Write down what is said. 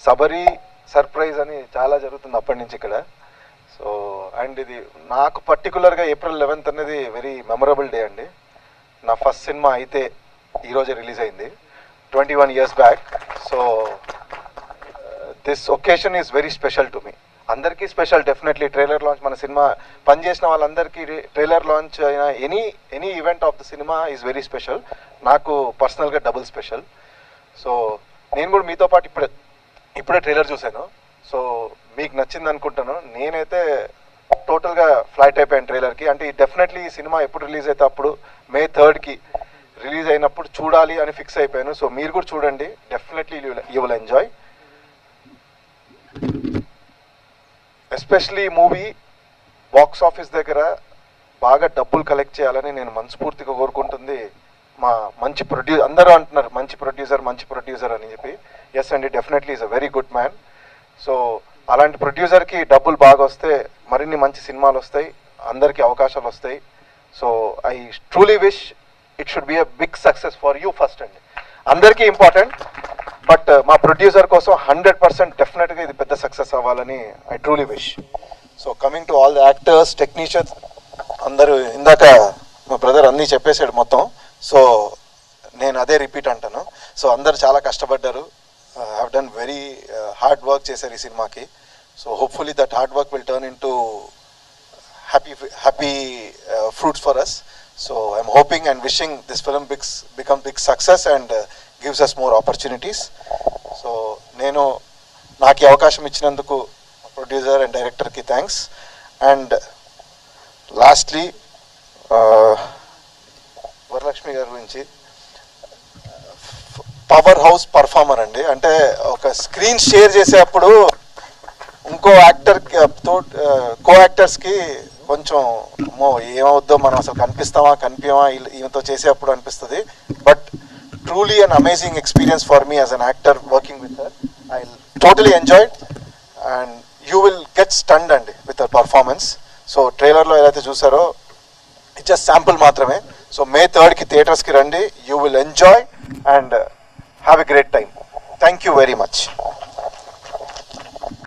సబరీ surprise అని చాలా జరుగుతుంది అప్పటి నుంచి ఇక్కడ. సో అండ్ ఇది నాకు పర్టికులర్గా April 11th అనేది వెరీ మెమరబుల్ డే అండి. నా ఫస్ట్ సినిమా అయితే ఈరోజే రిలీజ్ అయింది 21 years back. So this occasion is very special to me. అందరికీ స్పెషల్ డెఫినెట్లీ. ట్రైలర్ లాంచ్ మన సినిమా పనిచేసిన వాళ్ళందరికీ ట్రైలర్ లాంచ్ అయిన any event of the cinema is very special. నాకు పర్సనల్గా డబుల్ స్పెషల్. సో నేను కూడా మీతో పాటు ఇప్పుడే ట్రైలర్ చూశాను. సో మీకు నచ్చింది అనుకుంటాను. నేనైతే టోటల్గా ఫ్లైట్ అయిపోయాను ట్రైలర్కి. అంటే డెఫినెట్లీ ఈ సినిమా ఎప్పుడు రిలీజ్ అయితే అప్పుడు May 3rd రిలీజ్ అయినప్పుడు చూడాలి అని ఫిక్స్ అయిపోయాను. సో మీరు కూడా చూడండి, definitely you will enjoy. Especially movie box office దగ్గర బాగా డబ్బులు కలెక్ట్ చేయాలని నేను మనస్ఫూర్తిగా కోరుకుంటుంది. మా మంచి ప్రొడ్యూసర్ అందరూ అంటున్నారు మంచి ప్రొడ్యూసర్ అని చెప్పి. ఎస్ అండి, definitely is a very good man. So అలాంటి ప్రొడ్యూసర్కి డబ్బులు బాగా వస్తే మరిన్ని మంచి సినిమాలు వస్తాయి, అందరికీ అవకాశాలు వస్తాయి. So I truly wish it should be a big success for you first అండి. అందరికీ ఇంపార్టెంట్, బట్ మా ప్రొడ్యూసర్ కోసం 100% డెఫినెట్గా ఇది పెద్ద సక్సెస్ అవ్వాలని I truly wish. So coming to all the actors, technicians అందరూ, ఇందాక మా బ్రదర్ అన్నీ చెప్పేశాడు మొత్తం. సో నేను అదే రిపీట్ అంటాను. సో అందరు చాలా కష్టపడ్డారు, have done very hard work చేశారు ఈ సినిమాకి. So hopefully that hard work will turn into happy fruits for us. So I'm hoping and wishing this film become big success and gives us more opportunities. So నేను నాకు ఈ అవకాశం ఇచ్చినందుకు producer and డైరెక్టర్కి thanks. And lastly Varalakshmi గారి గురించి, power house performer అండి. అంటే ఒక స్క్రీన్ షేర్ చేసేటప్పుడు ఇంకో యాక్టర్ కో యాక్టర్స్కి కొంచెం ఏమవుద్దో, మనం అసలు కనిపించమా ఈమెతో చేసేటప్పుడు అనిపిస్తుంది. But truly an amazing experience for me as an actor working with her. I totally enjoyed and you will get stunned అండి విత్ హర్ పర్ఫార్మెన్స్. సో ట్రైలర్లో ఏదైతే చూసారో ఇట్ జస్ట్ శాంపుల్ మాత్రమే. సో May 3rd థియేటర్స్కి రండి, you will enjoy and have a great time. Thank you very much.